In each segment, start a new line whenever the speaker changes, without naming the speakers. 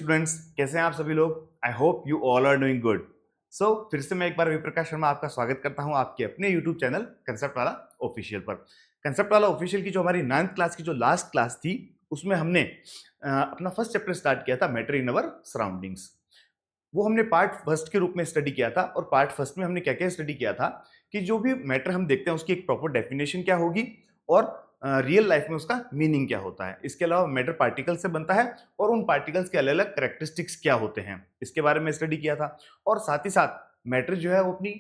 Students, कैसे हैं आप सभी लोग। I hope you all are doing good. So फिर से मैं एक बार विप्रकाश शर्मा आपका स्वागत करता हूं आपके अपने यूट्यूब चैनल कंसेप्ट वाला ऑफिशियल पर। कंसेप्ट वाला ऑफिशियल की जो हमारी 9th क्लास की जो लास्ट क्लास थी उसमें हमने अपना फर्स्ट चैप्टर स्टार्ट किया था, मैटर इन अवर सराउंडिंग्स। वो हमने पार्ट फर्स्ट के रूप में स्टडी किया था। और पार्ट फर्स्ट में हमने क्या क्या स्टडी किया था कि जो भी मैटर हम देखते हैं उसकी एक प्रॉपर डेफिनेशन क्या होगी और रियल लाइफ में उसका मीनिंग क्या होता है। इसके अलावा मैटर पार्टिकल से बनता है और उन पार्टिकल्स के अलग अलग करेक्टरिस्टिक्स क्या होते हैं, इसके बारे में स्टडी किया था। और साथ ही साथ मैटर जो है वो अपनी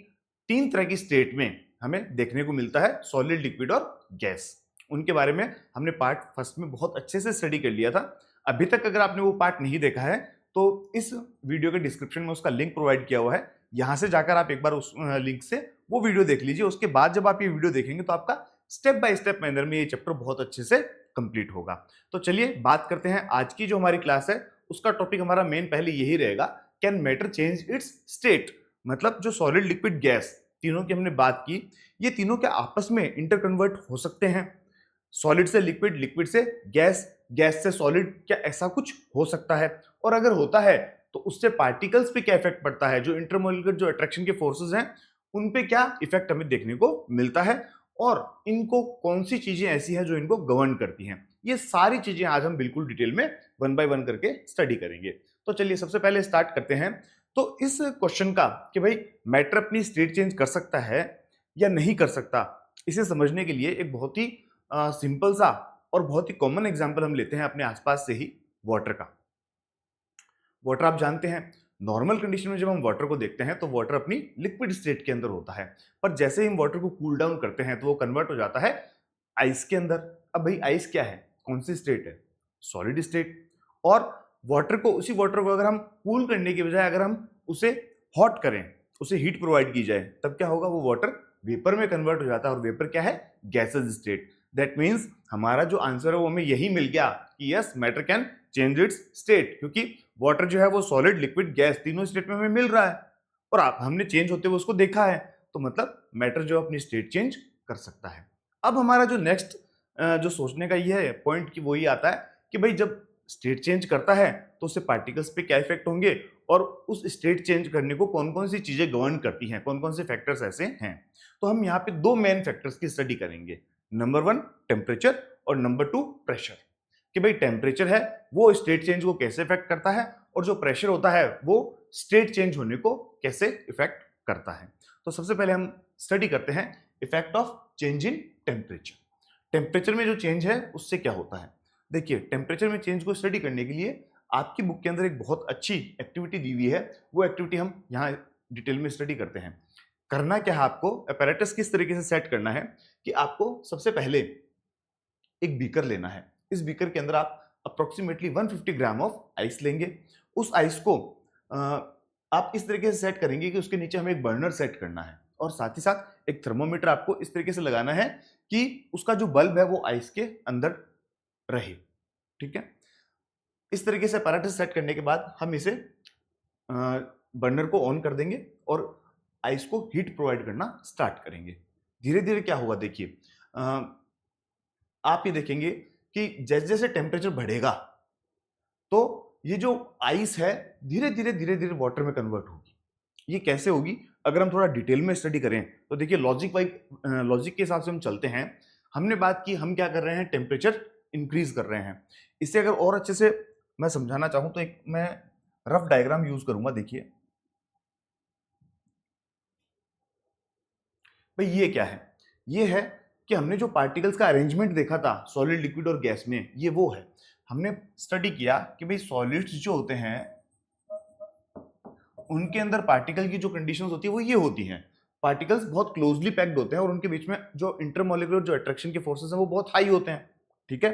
3 तरह की स्टेट में हमें देखने को मिलता है, सॉलिड, लिक्विड और गैस। उनके बारे में हमने पार्ट फर्स्ट में बहुत अच्छे से स्टडी कर लिया था। अभी तक अगर आपने वो पार्ट नहीं देखा है तो इस वीडियो के डिस्क्रिप्शन में उसका लिंक प्रोवाइड किया हुआ है, यहां से जाकर आप एक बार उस लिंक से वो वीडियो देख लीजिए। उसके बाद जब आप ये वीडियो देखेंगे तो आपका स्टेप बाय स्टेप मैनर में ये चैप्टर बहुत अच्छे से कंप्लीट होगा। तो चलिए बात करते हैं आज की जो हमारी क्लास है उसका टॉपिक हमारा मेन पहले यही रहेगा, can matter change it's state. मतलब जो सॉलिड, लिक्विड, गैस तीनों की हमने बात की, ये तीनों क्या आपस में इंटरकन्वर्ट हो सकते हैं? सॉलिड से लिक्विड, लिक्विड से गैस, गैस से सॉलिड, क्या ऐसा कुछ हो सकता है? और अगर होता है तो उससे पार्टिकल्स पे क्या इफेक्ट पड़ता है? जो इंटरमोलिकुलर जो अट्रैक्शन के फोर्सेस हैं उन पे क्या इफेक्ट हमें देखने को मिलता है? और इनको कौन सी चीजें ऐसी हैं जो इनको गवर्न करती हैं? ये सारी चीजें आज हम बिल्कुल डिटेल में वन बाय वन करके स्टडी करेंगे। तो चलिए सबसे पहले स्टार्ट करते हैं। तो इस क्वेश्चन का कि भाई मैटर अपनी स्टेट चेंज कर सकता है या नहीं कर सकता, इसे समझने के लिए एक बहुत ही सिंपल सा और बहुत ही कॉमन एग्जांपल हम लेते हैं अपने आसपास से ही, वाटर का। वाटर आप जानते हैं, नॉर्मल कंडीशन में जब हम वाटर को देखते हैं तो वाटर अपनी लिक्विड स्टेट के अंदर होता है, पर जैसे ही हम वाटर को कूल डाउन करते हैं तो वो कन्वर्ट हो जाता है आइस के अंदर। अब भाई आइस क्या है, कौन सी स्टेट है? Solid state. और वाटर को, उसी वाटर को अगर हम कूल करने की बजाय अगर हम उसे हॉट करें, उसे हीट प्रोवाइड की जाए, तब क्या होगा? वो वाटर वेपर में कन्वर्ट हो जाता है। और वेपर क्या है? Gases state. दैट मीन्स हमारा जो आंसर है वो हमें यही मिल गया कि yes, matter can change it's state, क्योंकि वाटर जो है वो सॉलिड, लिक्विड, गैस तीनों स्टेट में हमें मिल रहा है और आप हमने चेंज होते हुए उसको देखा है। तो मतलब मैटर जो अपनी स्टेट चेंज कर सकता है। अब हमारा जो नेक्स्ट जो सोचने का ये है पॉइंट कि वो ये आता है कि भाई जब स्टेट चेंज करता है तो उससे पार्टिकल्स पे क्या इफेक्ट होंगे और उस स्टेट चेंज करने को कौन कौन सी चीजें गवर्न करती हैं, कौन कौन से फैक्टर्स ऐसे हैं। तो हम यहाँ पे 2 मेन फैक्टर्स की स्टडी करेंगे। नंबर 1 टेम्परेचर और नंबर 2 प्रेशर। कि भाई टेम्परेचर है वो स्टेट चेंज को कैसे इफेक्ट करता है और जो प्रेशर होता है वो स्टेट चेंज होने को कैसे इफेक्ट करता है। तो सबसे पहले हम स्टडी करते हैं effect of change in temperature. Temperature में जो चेंज है उससे क्या होता है? देखिए, टेम्परेचर में चेंज को स्टडी करने के लिए आपकी बुक के अंदर एक बहुत अच्छी एक्टिविटी दी हुई है। वो एक्टिविटी हम यहाँ डिटेल में स्टडी करते हैं। करना क्या है आपको, अपैरेटस किस तरीके से सेट करना है कि आपको सबसे पहले एक बीकर लेना है। इस बीकर के अंदर आप अप्रोक्सीमेटली 150 ग्राम ऑफ आइस लेंगे। उस आइस को आप इस तरीके से सेट करेंगे कि उसके नीचे हमें एक बर्नर सेट करना है और साथ ही साथ एक थर्मोमीटर आपको इस तरीके से लगाना है कि उसका जो बल्ब है वो आइस के अंदर रहे। ठीक है, इस तरीके से अपैरेटस सेट करने के बाद हम इसे बर्नर को ऑन कर देंगे और आइस को हीट प्रोवाइड करना स्टार्ट करेंगे। धीरे धीरे क्या होगा, देखिए आप ये देखेंगे कि जैसे जैसे टेम्परेचर बढ़ेगा तो ये जो आइस है धीरे धीरे वाटर में कन्वर्ट होगी। ये कैसे होगी? अगर हम थोड़ा डिटेल में स्टडी करें तो देखिए, लॉजिक के हिसाब से हम चलते हैं। हमने बात की हम क्या कर रहे हैं, टेम्परेचर इंक्रीज कर रहे हैं। इसे अगर और अच्छे से मैं समझाना चाहूं तो एक मैं रफ डायग्राम यूज करूंगा। देखिए भाई ये क्या है, ये है कि हमने जो पार्टिकल्स का अरेंजमेंट देखा था सॉलिड, लिक्विड और गैस में, ये वो है। हमने स्टडी किया कि भाई सॉलिड्स जो होते हैं उनके अंदर पार्टिकल की जो कंडीशंस होती है वो ये होती हैं। पार्टिकल्स बहुत क्लोजली पैक्ड होते हैं और उनके बीच में जो इंटरमोलिकुलर जो अट्रैक्शन के फोर्सेस हैं वो बहुत हाई होते हैं। ठीक है,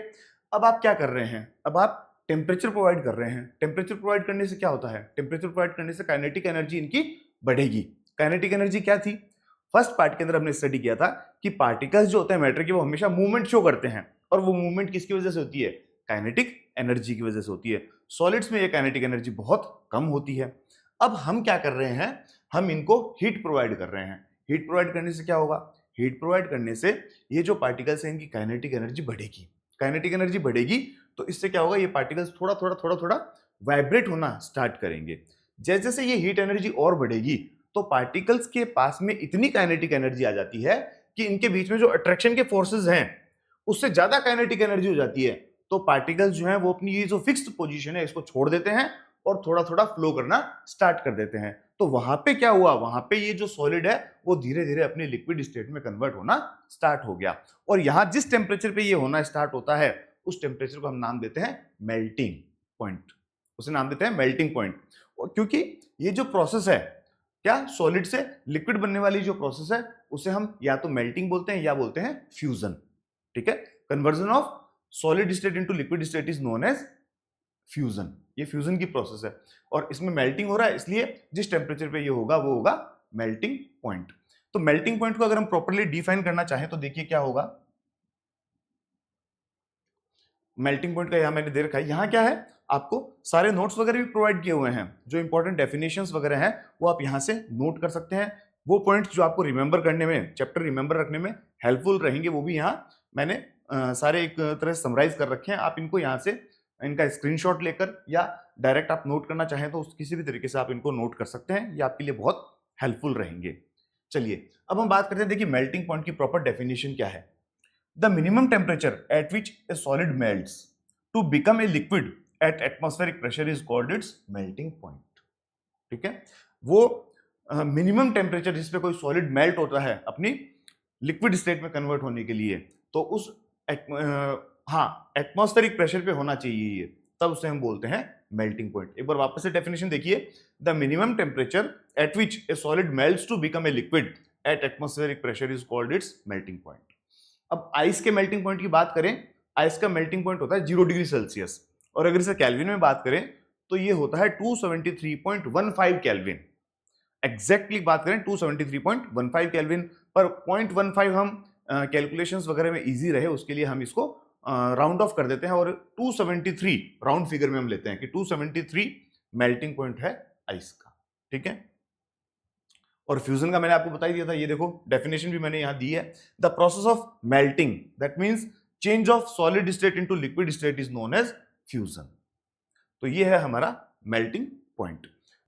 अब आप क्या कर रहे हैं, अब आप टेम्परेचर प्रोवाइड कर रहे हैं। टेम्परेचर प्रोवाइड करने से क्या होता है? टेम्परेचर प्रोवाइड करने से काइनेटिक एनर्जी इनकी बढ़ेगी। काइनेटिक एनर्जी क्या थी? फर्स्ट पार्ट के अंदर हमने स्टडी किया था कि पार्टिकल्स जो होते हैं मैटर के वो हमेशा मूवमेंट शो करते हैं और वो मूवमेंट किसकी वजह से होती है? काइनेटिक एनर्जी की वजह से होती है। सॉलिड्स में ये काइनेटिक एनर्जी बहुत कम होती है। अब हम क्या कर रहे हैं, हम इनको हीट प्रोवाइड कर रहे हैं। हीट प्रोवाइड करने से क्या होगा? हीट प्रोवाइड करने से ये जो पार्टिकल्स हैं इनकी काइनेटिक एनर्जी बढ़ेगी। काइनेटिक एनर्जी बढ़ेगी तो इससे क्या होगा, ये पार्टिकल्स थोड़ा थोड़ा वाइब्रेट होना स्टार्ट करेंगे। जैसे जैसे ये हीट एनर्जी और बढ़ेगी तो पार्टिकल्स के पास में इतनी काइनेटिक एनर्जी आ जाती है कि इनके बीच में जो अट्रैक्शन के फोर्सेस हैं उससे ज्यादा काइनेटिक एनर्जी हो जाती है। तो पार्टिकल्स जो हैं वो अपनी ये जो फिक्स्ड पोजीशन है इसको छोड़ देते हैं और थोड़ा थोड़ा फ्लो करना स्टार्ट कर देते हैं। तो वहां पे क्या हुआ, वहां पे ये जो सॉलिड है वो धीरे धीरे अपने लिक्विड स्टेट में कन्वर्ट होना स्टार्ट हो गया। और यहां जिस टेम्परेचर पे ये होना स्टार्ट होता है उस टेम्परेचर को हम नाम देते हैं मेल्टिंग पॉइंट। उसे नाम देते हैं मेल्टिंग पॉइंट। क्योंकि ये जो प्रोसेस है, क्या सॉलिड से लिक्विड बनने वाली जो प्रोसेस है उसे हम या तो मेल्टिंग बोलते हैं या बोलते हैं फ्यूजन। ठीक है, conversion of solid state into liquid state is known as fusion. ये फ्यूजन की प्रोसेस है और इसमें मेल्टिंग हो रहा है, इसलिए जिस टेम्परेचर पे ये होगा वो होगा मेल्टिंग पॉइंट। तो मेल्टिंग पॉइंट को अगर हम प्रॉपर्ली डिफाइन करना चाहें तो देखिए क्या होगा। मेल्टिंग पॉइंट का यहां मैंने दे रखा है, यहां क्या है, आपको सारे नोट्स वगैरह भी प्रोवाइड किए हुए हैं, जो इंपॉर्टेंट डेफिनेशंस वगैरह हैं वो आप यहां से नोट कर सकते हैं। वो पॉइंट्स जो आपको रिमेंबर करने में, चैप्टर रिमेंबर रखने में हेल्पफुल रहेंगे, वो भी यहाँ मैंने सारे एक तरह से समराइज कर रखे हैं। आप इनको यहाँ से इनका स्क्रीनशॉट लेकर या डायरेक्ट आप नोट करना चाहें तो किसी भी तरीके से आप इनको नोट कर सकते हैं, ये आपके लिए बहुत हेल्पफुल रहेंगे। चलिए अब हम बात करते हैं, देखिए मेल्टिंग पॉइंट की प्रॉपर डेफिनेशन क्या है। The minimum temperature at which a solid melts to become a liquid at atmospheric pressure is called its melting point। ठीक है, वो मिनिमम टेम्परेचर जिस पे कोई सॉलिड मेल्ट होता है अपनी लिक्विड स्टेट में कन्वर्ट होने के लिए, तो उस एटमॉस्फेरिक प्रेशर पे होना चाहिए ये, तब उसे हम बोलते हैं मेल्टिंग पॉइंट। एक बार वापस से डेफिनेशन देखिए, the minimum temperature at which a solid melts to become a liquid at atmospheric pressure is called its melting point. अब आइस के मेल्टिंग पॉइंट की बात करें, आइस का मेल्टिंग पॉइंट होता है 0 डिग्री सेल्सियस, और अगर इसे केल्विन में बात करें तो ये होता है 273.15 केल्विन। एग्जैक्टली बात करें 273.15 केल्विन, पर 0.15 हम कैलकुलेशंस वगैरह में इजी रहे उसके लिए हम इसको राउंड ऑफ कर देते हैं और 273 राउंड फिगर में हम लेते हैं कि 273 मेल्टिंग पॉइंट है आइस का। ठीक है, और फ्यूजन का मैंने आपको बता ही दिया था, ये देखो डेफिनेशन भी मैंने यहां दी है। The process of melting, that means change of solid state into liquid state, is known as fusion. तो ये है हमारा मेल्टिंग पॉइंट।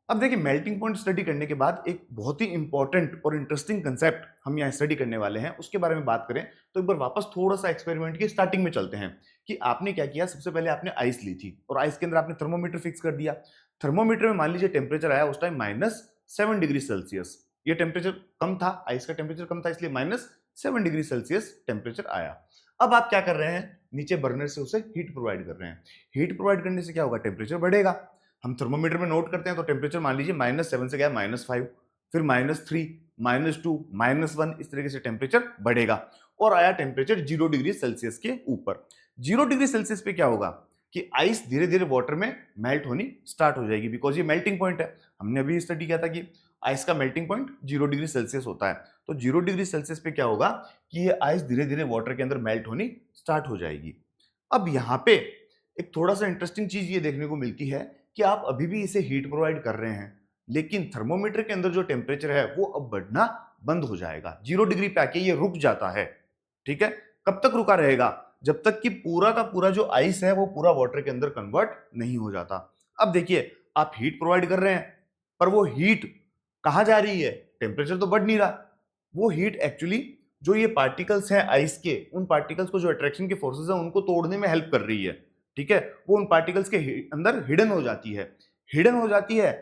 अब देखिए मेल्टिंग पॉइंट स्टडी करने के बाद एक बहुत ही इंपॉर्टेंट और इंटरेस्टिंग कंसेप्ट हम यहाँ स्टडी करने वाले हैं, उसके बारे में बात करें तो एक बार वापस थोड़ा सा एक्सपेरिमेंट की स्टार्टिंग में चलते हैं कि आपने क्या किया। सबसे पहले आपने आइस ली थी और आइस के अंदर आपने थर्मोमीटर फिक्स कर दिया। थर्मोमीटर में मान लीजिए टेम्परेचर आया उस टाइम -7 डिग्री सेल्सियस। ये टेम्परेचर कम था, आइस का टेम्परेचर कम था, इसलिए -7 डिग्री सेल्सियस टेम्परेचर आया। अब आप क्या कर रहे हैं, नीचे बर्नर से उसे हीट प्रोवाइड कर रहे हैं। हीट प्रोवाइड करने से क्या होगा, टेम्परेचर बढ़ेगा। हम थर्मोमीटर में नोट करते हैं तो टेम्परेचर मान लीजिए -7 से गया -5, फिर -3, -2, -1, इस तरीके से टेम्परेचर बढ़ेगा और आया टेम्परेचर 0 डिग्री सेल्सियस के ऊपर। 0 डिग्री सेल्सियस पे क्या होगा कि आइस धीरे धीरे वाटर में मेल्ट होनी स्टार्ट हो जाएगी, बिकॉज ये मेल्टिंग पॉइंट है। हमने अभी स्टडी किया था कि आइस का मेल्टिंग पॉइंट 0 डिग्री सेल्सियस होता है। तो 0 डिग्री सेल्सियस पे क्या होगा कि ये आइस धीरे धीरे वाटर के अंदर मेल्ट होनी स्टार्ट हो जाएगी। अब यहाँ पे एक थोड़ा सा इंटरेस्टिंग चीज ये देखने को मिलती है कि आप अभी भी इसे हीट प्रोवाइड कर रहे हैं, लेकिन थर्मोमीटर के अंदर जो टेम्परेचर है वो अब बढ़ना बंद हो जाएगा। 0 डिग्री पे आके ये रुक जाता है। ठीक है, कब तक रुका रहेगा, जब तक कि पूरा का पूरा जो आइस है वो पूरा वाटर के अंदर कन्वर्ट नहीं हो जाता। अब देखिए आप हीट प्रोवाइड कर रहे हैं, पर वो हीट कहां जा रही है, टेम्परेचर तो बढ़ नहीं रहा। वो हीट एक्चुअली जो ये पार्टिकल्स हैं आइस के, उन पार्टिकल्स को जो अट्रैक्शन के फोर्सेस हैं उनको तोड़ने में हेल्प कर रही है। ठीक है, वो उन पार्टिकल्स के अंदर हिडन हो जाती है। हिडन हो जाती है,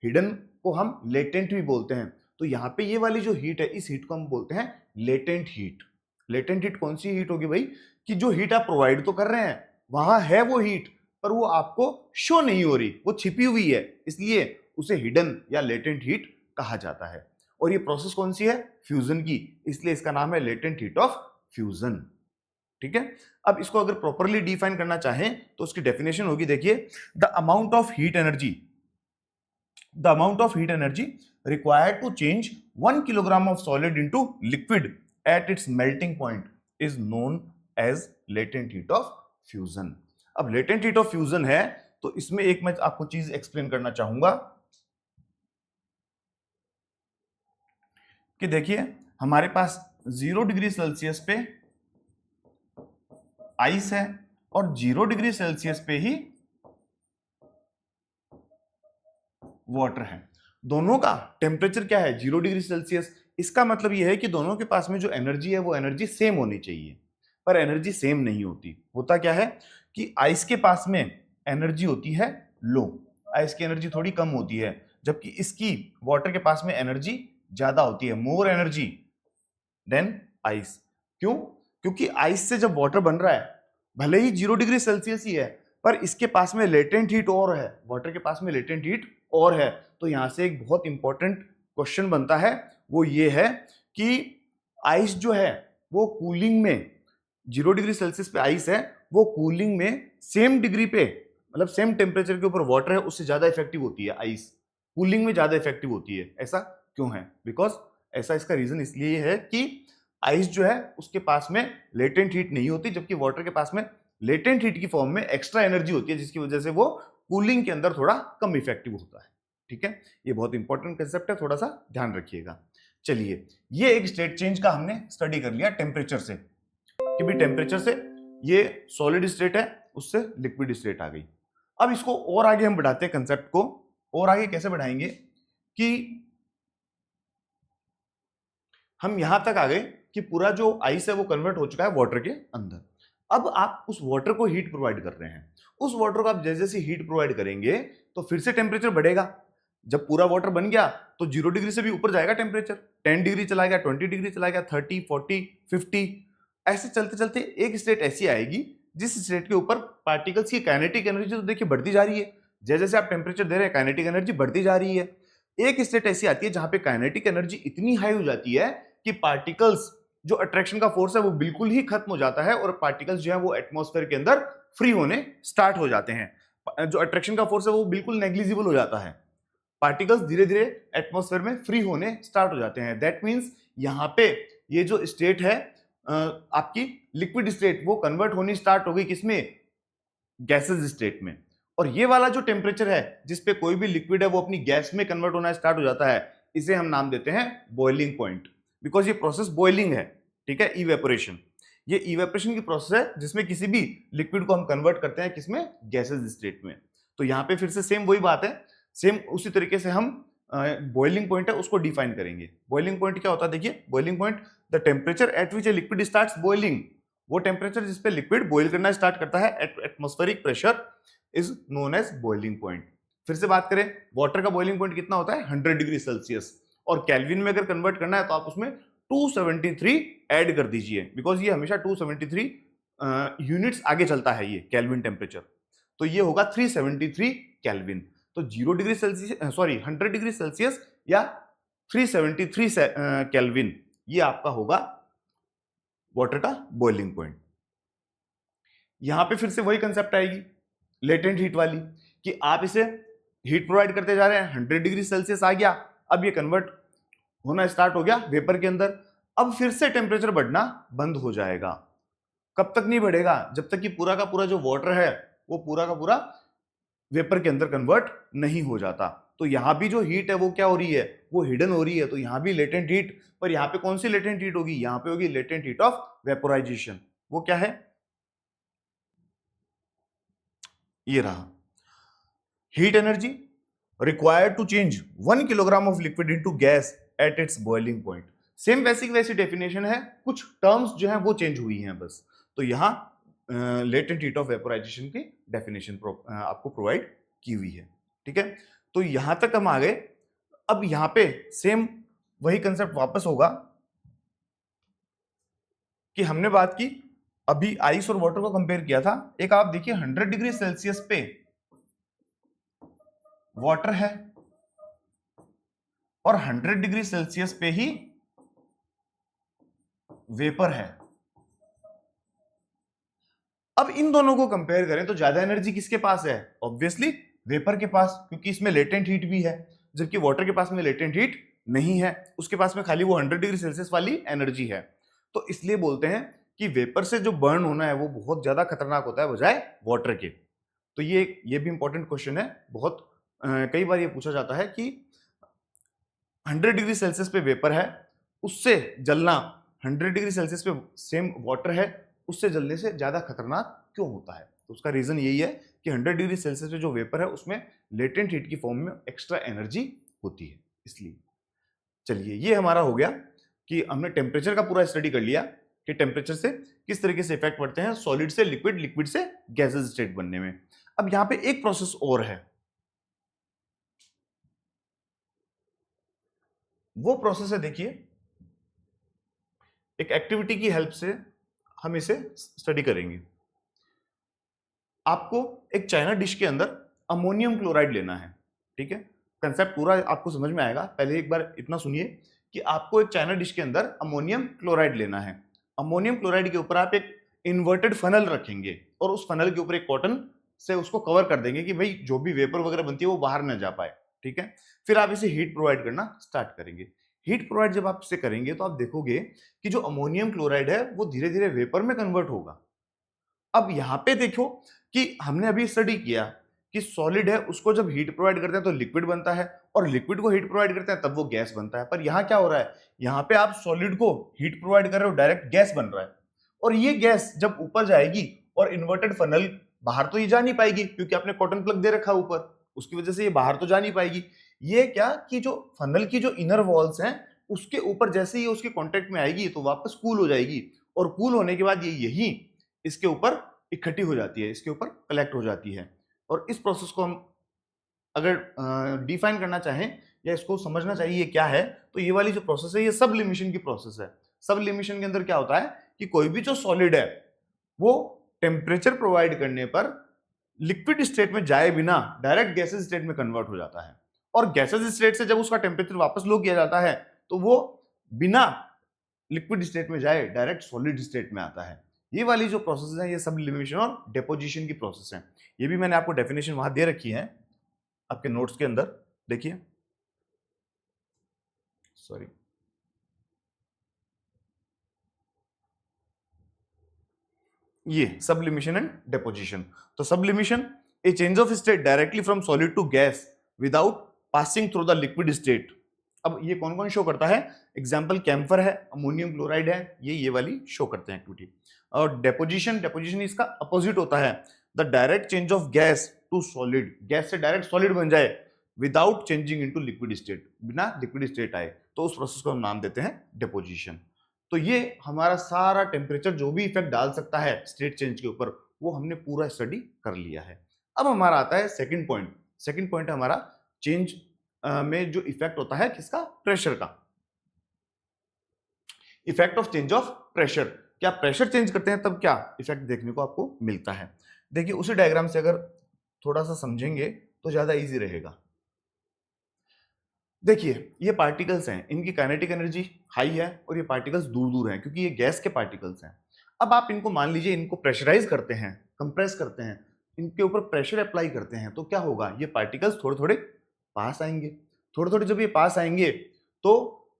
हिडन को हम लेटेंट भी बोलते हैं। तो यहाँ पे ये वाली जो हीट है, इस हीट को हम बोलते हैं लेटेंट हीट। लेटेंट हीट कौन सी हीट होगी भाई, कि जो हीट आप प्रोवाइड तो कर रहे हैं, वहां है वो हीट, पर वो आपको शो नहीं हो रही, वो छिपी हुई है, इसलिए उसे हिडन या लेटेंट हीट कहा जाता है। और ये प्रोसेस कौन सी है, फ्यूजन की, इसलिए इसका नाम है लेटेंट हीट ऑफ फ्यूजन। ठीक है, अब इसको अगर प्रॉपरली डिफाइन करना चाहें तो उसकी डेफिनेशन होगी, देखिए the amount of heat energy required to change 1 kilogram of solid into liquid at its melting point is known as latent heat of fusion। अब latent heat of fusion है तो इसमें एक मैं आपको चीज एक्सप्लेन करना चाहूंगा कि देखिए हमारे पास 0 डिग्री सेल्सियस पे आइस है और 0 डिग्री सेल्सियस पे ही वाटर है। दोनों का टेम्परेचर क्या है, 0 डिग्री सेल्सियस। इसका मतलब यह है कि दोनों के पास में जो एनर्जी है वो एनर्जी सेम होनी चाहिए, पर एनर्जी सेम नहीं होती। होता क्या है कि आइस के पास में एनर्जी होती है लो, आइस की एनर्जी थोड़ी कम होती है, जबकि इसकी वाटर के पास में एनर्जी ज्यादा होती है, मोर एनर्जी देन आइस। क्यों? क्योंकि आइस से जब वाटर बन रहा है, भले ही 0 डिग्री सेल्सियस ही है, पर इसके पास में लेटेंट हीट और है, वाटर के पास में लेटेंट हीट और है। तो यहां से एक बहुत इंपॉर्टेंट क्वेश्चन बनता है, वो ये है कि आइस जो है वो कूलिंग में, 0 डिग्री सेल्सियस पे आइस है, वो कूलिंग में सेम डिग्री पे, मतलब सेम टेम्परेचर के ऊपर वाटर है उससे ज्यादा इफेक्टिव होती है आइस, कूलिंग में ज्यादा इफेक्टिव होती है। ऐसा क्यों है? बिकॉज ऐसा इसका रीजन इसलिए है कि आइस जो है उसके पास में लेटेंट हीट नहीं होती, जबकि वाटर के पास में लेटेंट हीट की फॉर्म में एक्स्ट्रा एनर्जी होती है, जिसकी वजह से वो कूलिंग के अंदर थोड़ा कम इफेक्टिव होता है। ठीक है, ये बहुत इंपॉर्टेंट कंसेप्ट है, थोड़ा सा ध्यान रखिएगा। चलिए, ये एक स्टेट चेंज का हमने स्टडी कर लिया टेम्परेचर से, कि भाई टेम्परेचर से ये सॉलिड स्टेट है, उससे लिक्विड स्टेट आ गई। अब इसको और आगे हम बढ़ाते हैं कंसेप्ट को, और आगे कैसे बढ़ाएंगे कि हम यहां तक आ गए कि पूरा जो आइस है वो कन्वर्ट हो चुका है वाटर के अंदर। अब आप उस वाटर को हीट प्रोवाइड कर रहे हैं, उस वाटर को आप जैसे जैसे हीट प्रोवाइड करेंगे तो फिर से टेम्परेचर बढ़ेगा। जब पूरा वाटर बन गया तो 0 डिग्री से भी ऊपर जाएगा टेम्परेचर, 10 डिग्री चला गया, 20 डिग्री चला गया, 30, 40, 50, ऐसे चलते चलते एक स्टेट ऐसी आएगी जिस स्टेट के ऊपर पार्टिकल्स की काइनेटिक एनर्जी तो देखिए बढ़ती जा रही है, जैसे जैसे आप टेम्परेचर दे रहे हैं काइनेटिक एनर्जी बढ़ती जा रही है। एक स्टेट ऐसी आती है जहां पे काइनेटिक एनर्जी इतनी हाई हो जाती है कि पार्टिकल्स, जो अट्रैक्शन का फोर्स है वो बिल्कुल ही खत्म हो जाता है, और पार्टिकल्स जो है वो एटमॉस्फेयर के अंदर फ्री होने स्टार्ट हो जाते हैं। जो अट्रैक्शन का फोर्स है वो बिल्कुल नेग्लिजिबल हो जाता है, पार्टिकल्स धीरे धीरे एटमॉस्फेयर में फ्री होने स्टार्ट हो जाते हैं। दैट मीन्स यहाँ पे ये जो स्टेट है आपकी लिक्विड स्टेट, वो कन्वर्ट होनी स्टार्ट हो गई किसमें? गैसेस स्टेट में। और ये वाला जो टेम्परेचर है जिसपे कोई भी लिक्विड है वो अपनी गैस में कन्वर्ट होना स्टार्ट हो जाता है, इसे हम नाम देते हैं बॉइलिंग पॉइंट, बिकॉज ये प्रोसेस बॉइलिंग है। ठीक है, इवेपोरेशन, ये इवेपोरेशन की प्रोसेस है जिसमें किसी भी लिक्विड को हम कन्वर्ट करते हैं किसमें? गैसेस स्टेट में। तो यहां पे फिर से सेम वही बात है, सेम उसी तरीके से हम बॉइलिंग पॉइंट है उसको डिफाइन करेंगे। बॉइलिंग पॉइंट क्या होता है? देखिए, boiling point, the temperature at which a liquid starts boiling, वो टेम्परेचर जिसपे लिक्विड बॉइल करना स्टार्ट करता है at atmospheric pressure is known as boiling point. फिर से बात करें, वाटर का बॉइलिंग पॉइंट कितना होता है? 100 डिग्री सेल्सियस, और केल्विन में अगर कन्वर्ट करना है तो आप उसमें 273 ऐड कर दीजिए, बिकॉज ये हमेशा 273 यूनिट्स आगे चलता है ये केल्विन टेम्परेचर, तो ये होगा 373 केल्विन। तो 0 degree Celsius, sorry 100 degree Celsius या 373 केल्विन, ये आपका होगा वाटर का बॉइलिंग पॉइंट। यहां पे फिर से वही कंसेप्ट आएगी लेटेंट हीट वाली, कि आप इसे हीट प्रोवाइड करते जा रहे हैं, 100 डिग्री सेल्सियस आ गया, अब ये कन्वर्ट होना स्टार्ट हो गया वेपर के अंदर। अब फिर से टेम्परेचर बढ़ना बंद हो जाएगा। कब तक नहीं बढ़ेगा? जब तक कि पूरा का पूरा जो वाटर है वो पूरा का पूरा वेपर के अंदर कन्वर्ट नहीं हो जाता। तो यहां भी जो हीट है वो क्या हो रही है? वो हिडन हो रही है। तो यहां भी लेटेंट हीट, पर यहां पे कौन सी लेटेंट हीट होगी? यहां पे होगी लेटेंट हीट ऑफ वेपोराइजेशन। वो क्या है? ये रहा, heat energy required to change 1 kilogram of liquid into gas at its boiling point. Same वैसी वैसी डेफिनेशन है, कुछ टर्म्स जो है वो चेंज हुई हैं बस। तो यहां लेटेंट हीट ऑफ वेपोराइजेशन की डेफिनेशन आपको प्रोवाइड की हुई है। ठीक है, तो यहां तक हम आ गए। अब यहां पे सेम वही कंसेप्ट वापस होगा कि हमने बात की, अभी आइस और वाटर को कंपेयर किया था। एक आप देखिए 100 डिग्री सेल्सियस पे वाटर है और 100 डिग्री सेल्सियस पे ही वेपर है। अब इन दोनों को कंपेयर करें तो ज्यादा एनर्जी किसके पास है? ऑब्वियसली वेपर के पास, क्योंकि इसमें लेटेंट हीट भी है, जबकि वाटर के पास में लेटेंट हीट नहीं है, उसके पास में खाली वो 100 डिग्री सेल्सियस वाली एनर्जी है। तो इसलिए बोलते हैं कि वेपर से जो बर्न होना है वो बहुत ज्यादा खतरनाक होता है बजाय वाटर के। तो ये भी इंपॉर्टेंट क्वेश्चन है, बहुत कई बार ये पूछा जाता है कि 100 डिग्री सेल्सियस पे वेपर है, उससे जलना 100 डिग्री सेल्सियस पे सेम वाटर है, उससे जलने से ज्यादा खतरनाक क्यों होता है? तो उसका रीजन यही है कि 100 डिग्री सेल्सियस पे जो वेपर है उसमें लेटेंट हीट की फॉर्म में एक्स्ट्रा एनर्जी होती है, इसलिए। चलिए, ये हमारा हो गया कि हमने टेम्परेचर का पूरा स्टडी कर लिया कि टेम्परेचर से किस तरीके से इफेक्ट पड़ते हैं सॉलिड से लिक्विड, लिक्विड से गैसेस स्टेट बनने में। अब यहां पे एक प्रोसेस और है, वो प्रोसेस है, देखिए, एक एक्टिविटी की हेल्प से हम इसे स्टडी करेंगे। आपको एक चाइना डिश के अंदर अमोनियम क्लोराइड लेना है, ठीक है। कंसेप्ट पूरा आपको समझ में आएगा, पहले एक बार इतना सुनिए कि आपको एक चाइना डिश के अंदर अमोनियम क्लोराइड लेना है। अमोनियम क्लोराइड के ऊपर आप एक इन्वर्टेड फनल रखेंगे और उस फनल के ऊपर एक कॉटन से उसको कवर कर देंगे कि भाई जो भी वेपर वगैरह बनती है वो बाहर ना जा पाए, ठीक है। फिर आप इसे हीट प्रोवाइड करना स्टार्ट करेंगे। हीट प्रोवाइड जब आप इसे करेंगे तो आप देखोगे कि जो अमोनियम क्लोराइड है वो धीरे धीरे वेपर में कन्वर्ट होगा। अब यहां पे देखो कि हमने अभी स्टडी किया कि सॉलिड है उसको जब हीट प्रोवाइड करते हैं तो लिक्विड बनता है, और लिक्विड को हीट प्रोवाइड करते हैं तब वो गैस बनता है। पर यहां क्या हो रहा है, यहां पे आप सॉलिड को हीट प्रोवाइड कर रहे हो, डायरेक्ट गैस बन रहा है, और ये गैस जब ऊपर जाएगी और इन्वर्टेड फनल बाहर तो ये जा नहीं पाएगी क्योंकि आपने कॉटन प्लग दे रखा ऊपर, उसकी वजह से ये बाहर तो जा नहीं पाएगी। ये क्या कि जो फनल की जो इनर वॉल्स हैं उसके ऊपर जैसे ही उसके कांटेक्ट में आएगी तो वापस कूल हो जाएगी, और कूल होने के बाद ये यही इसके ऊपर इकट्ठी हो जाती है, इसके ऊपर कलेक्ट हो जाती है। और इस प्रोसेस को हम अगर डिफाइन करना चाहें या इसको समझना चाहिए ये क्या है, तो ये वाली जो प्रोसेस है ये सब्लिमेशन की प्रोसेस है। सब्लिमेशन के अंदर क्या होता है कि कोई भी जो सॉलिड है वो टेम्परेचर प्रोवाइड करने पर लिक्विड स्टेट में जाए बिना डायरेक्ट गैसेज स्टेट में कन्वर्ट हो जाता है, और गैसेज स्टेट से जब उसका टेम्परेचर वापस लो किया जाता है तो वो बिना लिक्विड स्टेट में जाए डायरेक्ट सॉलिड स्टेट में आता है। ये वाली जो प्रोसेस है ये सब्लिमेशन और डेपोजिशन की प्रोसेस है। ये भी मैंने आपको डेफिनेशन वहां दे रखी है आपके नोट्स के अंदर, देखिए, सॉरी, ये सब्लिमेशन एंड डेपोजिशन। तो sublimation, a change of state directly from solid to gas without passing through the liquid state. अब ये कौन कौन शो करता है, एग्जांपल कैम्फर है, अमोनियम क्लोराइड है, ये वाली शो करते हैं एक्टिविटी। और डेपोजिशन, डेपोजिशन इसका अपोजिट होता है, the direct change of gas to solid, gas से डायरेक्ट सॉलिड बन जाए without changing into liquid state, बिना लिक्विड स्टेट आए, तो उस प्रोसेस को हम नाम देते हैं डेपोजिशन। तो ये हमारा सारा टेम्परेचर जो भी इफेक्ट डाल सकता है स्टेट चेंज के ऊपर वो हमने पूरा स्टडी कर लिया है। अब हमारा आता है सेकंड पॉइंट। सेकंड पॉइंट है हमारा चेंज में जो इफेक्ट होता है किसका, प्रेशर का। Effect of change of pressure, क्या प्रेशर चेंज करते हैं तब क्या इफेक्ट देखने को आपको मिलता है। देखिए उसी डायग्राम से अगर थोड़ा सा समझेंगे तो ज्यादा इजी रहेगा। देखिए ये पार्टिकल्स हैं, इनकी काइनेटिक एनर्जी हाई है और ये पार्टिकल्स दूर दूर हैं क्योंकि ये गैस के पार्टिकल्स हैं। अब आप इनको मान लीजिए, इनको प्रेशराइज करते हैं, कंप्रेस करते हैं, इनके ऊपर प्रेशर अप्लाई करते हैं, तो क्या होगा, ये पार्टिकल्स थोड़े थोड़े पास आएंगे। थोड़े थोड़े जब ये पास आएंगे तो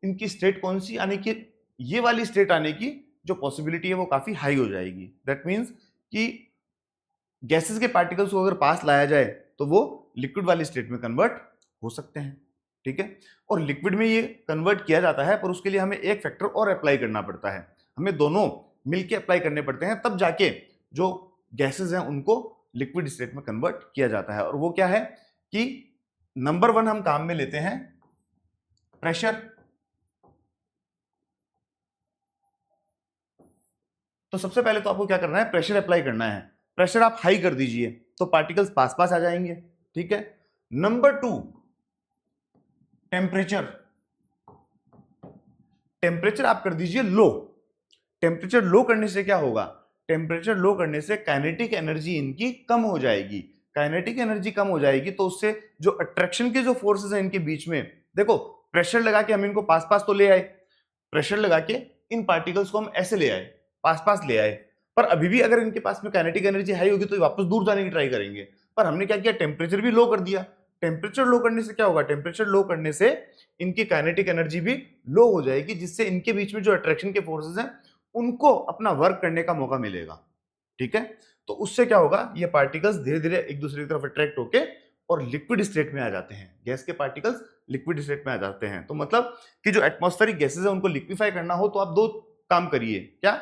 इनकी स्टेट कौन सी आने की, ये वाली स्टेट आने की जो पॉसिबिलिटी है वो काफी हाई हो जाएगी। दैट मीन्स कि गैसेस के पार्टिकल्स को अगर पास लाया जाए तो वो लिक्विड वाली स्टेट में कन्वर्ट हो सकते हैं, ठीक है। और लिक्विड में ये कन्वर्ट किया जाता है पर उसके लिए हमें एक फैक्टर और अप्लाई करना पड़ता है, हमें दोनों मिलके अप्लाई करने पड़ते हैं, तब जाके जो गैसेस हैं उनको लिक्विड स्टेट में कन्वर्ट किया जाता है। और वो क्या है कि नंबर 1 हम काम में लेते हैं प्रेशर। तो सबसे पहले तो आपको क्या करना है, प्रेशर अप्लाई करना है। प्रेशर आप हाई कर दीजिए तो पार्टिकल्स पास पास आ जाएंगे, ठीक है। नंबर 2 टेम्परेचर, टेम्परेचर आप कर दीजिए लो। टेम्परेचर लो करने से क्या होगा, टेम्परेचर लो करने से काइनेटिक एनर्जी इनकी कम हो जाएगी। काइनेटिक एनर्जी कम हो जाएगी तो उससे जो अट्रैक्शन के जो फोर्सेस हैं इनके बीच में, देखो प्रेशर लगा के हम इनको पास पास तो ले आए, प्रेशर लगा के इन पार्टिकल्स को हम ऐसे ले आए, पास पास ले आए, पर अभी भी अगर इनके पास में काइनेटिक एनर्जी हाई होगी तो वापस दूर जाने की ट्राई करेंगे। पर हमने क्या किया, टेम्परेचर भी लो कर दिया। टेम्परेचर लो करने से क्या होगा, टेम्परेचर लो करने से इनकी काइनेटिक एनर्जी भी लो हो जाएगी, जिससे इनके बीच में जो अट्रैक्शन के फोर्सेस हैं उनको अपना वर्क करने का मौका मिलेगा, ठीक है। तो उससे क्या होगा, ये पार्टिकल्स धीरे धीरे एक दूसरे की तरफ अट्रैक्ट होके और लिक्विड स्टेट में आ जाते हैं। गैस के पार्टिकल्स लिक्विड स्टेट में आ जाते हैं। तो मतलब कि जो एटमॉस्फेरिक गैसेस है उनको लिक्विफाई करना हो तो आप दो काम करिए, क्या,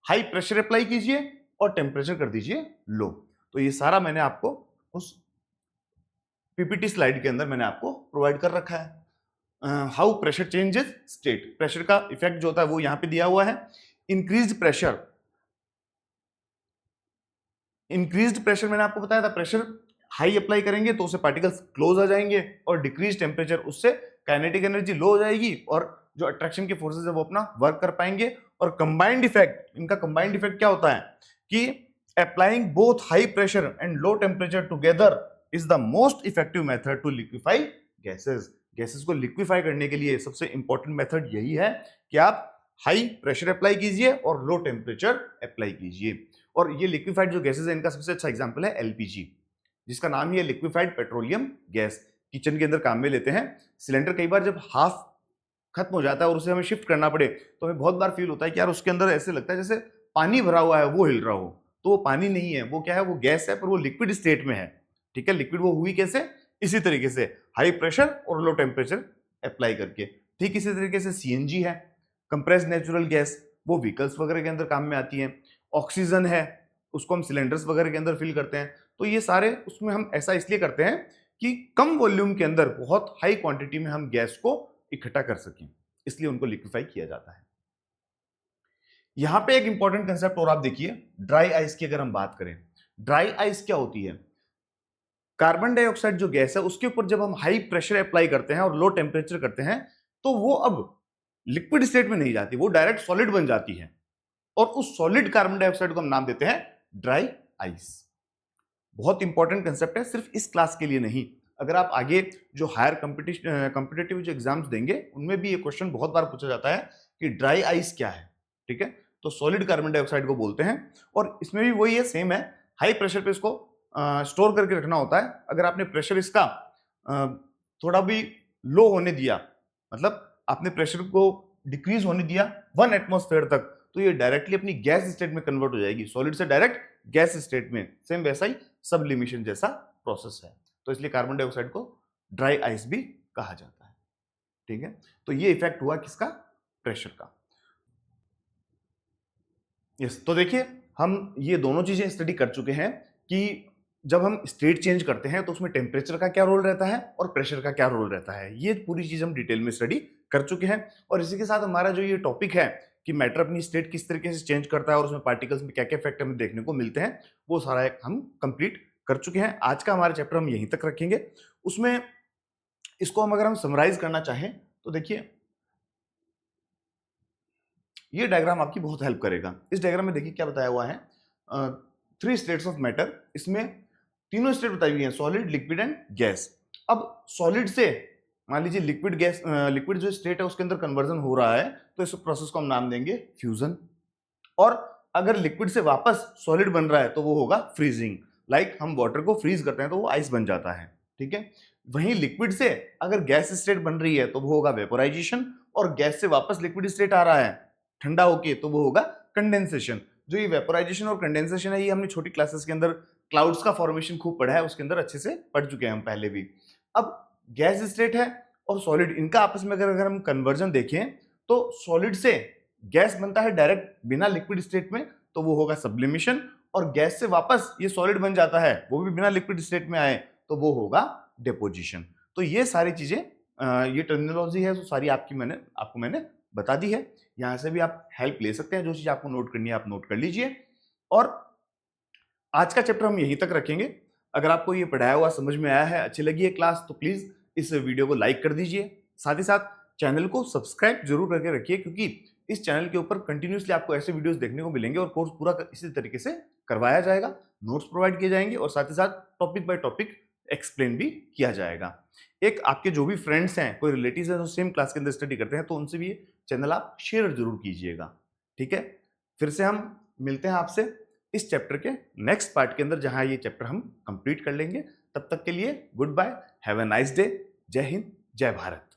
हाई प्रेशर अप्लाई कीजिए और टेम्परेचर कर दीजिए लो। तो ये सारा मैंने आपको उस पीपीटी स्लाइड के अंदर मैंने आपको प्रोवाइड कर रखा है। How pressure changes state, pressure का इफेक्ट जो होता है वो यहां पे दिया हुआ है। इंक्रीज्ड प्रेशर, इंक्रीज्ड प्रेशर मैंने आपको बताया था, प्रेशर हाई अप्लाई करेंगे तो उससे पार्टिकल्स क्लोज आ जाएंगे, और डिक्रीज टेम्परेचर उससे काइनेटिक एनर्जी लो हो जाएगी और जो अट्रैक्शन के फोर्सेस है वो अपना वर्क कर पाएंगे। और कंबाइंड इफेक्ट, इनका कंबाइंड इफेक्ट क्या होता है कि applying both high pressure and low temperature together is the most effective method to liquefy gases. Gases को लिक्विफाई करने के लिए सबसे इंपॉर्टेंट मेथड यही है कि आप हाई प्रेशर अप्लाई कीजिए और लो टेम्परेचर अप्लाई कीजिए। और ये लिक्विफाइड जो गैसेस है इनका सबसे अच्छा एग्जांपल है एलपीजी, जिसका नाम ही है लिक्विफाइड पेट्रोलियम गैस। किचन के अंदर काम में लेते हैं। सिलेंडर कई बार जब हाफ खत्म हो जाता है और उसे हमें शिफ्ट करना पड़े तो हमें बहुत बार फील होता है कि यार उसके अंदर ऐसे लगता है जैसे पानी भरा हुआ है वो हिल रहा हो, तो वो पानी नहीं है, वो क्या है, वो गैस है, पर वो लिक्विड स्टेट में है। ठीक है, लिक्विड वो हुई कैसे, इसी तरीके से हाई प्रेशर और लो टेम्परेचर अप्लाई करके। ठीक इसी तरीके से सीएनजी है, कंप्रेस्ड नेचुरल गैस, वो व्हीकल्स वगैरह के अंदर काम में आती है। ऑक्सीजन है, उसको हम सिलेंडर्स वगैरह के अंदर फिल करते हैं। तो ये सारे उसमें हम ऐसा इसलिए करते हैं कि कम वॉल्यूम के अंदर बहुत हाई क्वांटिटी में हम गैस को इकट्ठा कर सकें, इसलिए उनको लिक्विफाई किया जाता है। यहां पे एक इंपॉर्टेंट कंसेप्ट और आप देखिए, ड्राई आइस की अगर हम बात करें, ड्राई आइस क्या होती है, कार्बन डाइऑक्साइड जो गैस है उसके ऊपर जब हम हाई प्रेशर अप्लाई करते हैं और लो टेम्परेचर करते हैं तो वो अब लिक्विड स्टेट में नहीं जाती, वो डायरेक्ट सॉलिड बन जाती है, और उस सॉलिड कार्बन डाइऑक्साइड को हम नाम देते हैं ड्राई आइस। बहुत इंपॉर्टेंट कंसेप्ट है, सिर्फ इस क्लास के लिए नहीं, अगर आप आगे जो हायर कॉम्पिटिटिव जो एग्जाम्स देंगे उनमें भी ये क्वेश्चन बहुत बार पूछा जाता है कि ड्राई आइस क्या है। ठीक है, तो सॉलिड कार्बन डाइऑक्साइड को बोलते हैं, और इसमें भी वही है, सेम है, हाई प्रेशर पे इसको स्टोर करके रखना होता है। अगर आपने प्रेशर इसका थोड़ा भी लो होने दिया, मतलब आपने प्रेशर को डिक्रीज होने दिया 1 एटमॉस्फेयर तक, तो ये डायरेक्टली अपनी गैस स्टेट में कन्वर्ट हो जाएगी, सॉलिड से डायरेक्ट गैस स्टेट में। सेम वैसा ही सबलिमेशन जैसा प्रोसेस है, तो इसलिए कार्बन डाइऑक्साइड को ड्राई आइस भी कहा जाता है। ठीक है, तो ये इफेक्ट हुआ किसका, प्रेशर का। यस, तो देखिए हम ये दोनों चीजें स्टडी कर चुके हैं कि जब हम स्टेट चेंज करते हैं तो उसमें टेम्परेचर का क्या रोल रहता है और प्रेशर का क्या रोल रहता है, ये पूरी चीज हम डिटेल में स्टडी कर चुके हैं। और इसी के साथ हमारा जो ये टॉपिक है कि मैटर अपनी स्टेट किस तरीके से चेंज करता है और उसमें पार्टिकल्स में क्या क्या इफेक्ट हमें देखने को मिलते हैं, वो सारा एक हम कंप्लीट कर चुके हैं। आज का हमारा चैप्टर हम यहीं तक रखेंगे। उसमें इसको हम अगर हम समराइज करना चाहें तो देखिए ये डायग्राम आपकी बहुत हेल्प करेगा। इस डायग्राम में देखिए क्या बताया हुआ है, 3 स्टेट्स ऑफ मैटर, इसमें तीनों स्टेट बताई हुई हैं, सॉलिड, लिक्विड एंड गैस। अब सॉलिड से मान लीजिए लिक्विड गैस, लिक्विड जो स्टेट है उसके अंदर कन्वर्जन हो रहा है, तो इस प्रोसेस को हम नाम देंगे फ्यूजन। और अगर लिक्विड से वापस सॉलिड बन रहा है तो वो होगा फ्रीजिंग। लाइक हम वाटर को फ्रीज करते हैं तो वो आइस बन जाता है। ठीक है, वहीं लिक्विड से अगर गैस स्टेट बन रही है तो वो होगा वेपोराइजेशन, और गैस से वापस लिक्विड स्टेट आ रहा है ठंडा होके तो वो होगा कंडेंसेशन। जो ये वेपोराइजेशन और कंडेंसेशन है ये हमने छोटी क्लासेस के अंदर क्लाउड्स का फॉर्मेशन खूब पढ़ा है, उसके अंदर अच्छे से पढ़ चुके हैं हम पहले भी। अब गैस स्टेट है और सॉलिड, इनका आपस में अगर हम कन्वर्जन देखें तो सॉलिड से गैस बनता है डायरेक्ट बिना लिक्विड स्टेट में, तो वो होगा सब्लिमेशन, और गैस से वापस ये सॉलिड बन जाता है वो भी बिना लिक्विड स्टेट में आए तो वो होगा डिपोजिशन। तो ये सारी चीजें, ये टर्मिनोलॉजी है, तो सारी आपको मैंने बता दी है। यहां से भी आप हेल्प ले सकते हैं, जो चीज आपको नोट करनी है आप नोट कर लीजिए। और आज का चैप्टर हम यहीं तक रखेंगे। अगर आपको ये पढ़ाया हुआ समझ में आया है, अच्छी लगी है क्लास, तो प्लीज इस वीडियो को लाइक कर दीजिए, साथ ही साथ चैनल को सब्सक्राइब जरूर करके रखिए, क्योंकि इस चैनल के ऊपर कंटिन्यूसली आपको ऐसे वीडियोस देखने को मिलेंगे और कोर्स पूरा इसी तरीके से करवाया जाएगा, नोट्स प्रोवाइड किए जाएंगे और साथ ही साथ टॉपिक बाय टॉपिक एक्सप्लेन भी किया जाएगा। एक आपके जो भी फ्रेंड्स हैं, कोई रिलेटिव्स हैं जो सेम क्लास के अंदर स्टडी करते हैं, तो उनसे भी ये चैनल आप शेयर जरूर कीजिएगा। ठीक है, फिर से हम मिलते हैं आपसे इस चैप्टर के नेक्स्ट पार्ट के अंदर, जहां ये चैप्टर हम कंप्लीट कर लेंगे। तब तक के लिए goodbye, have a nice day, Jai Hind, जय भारत।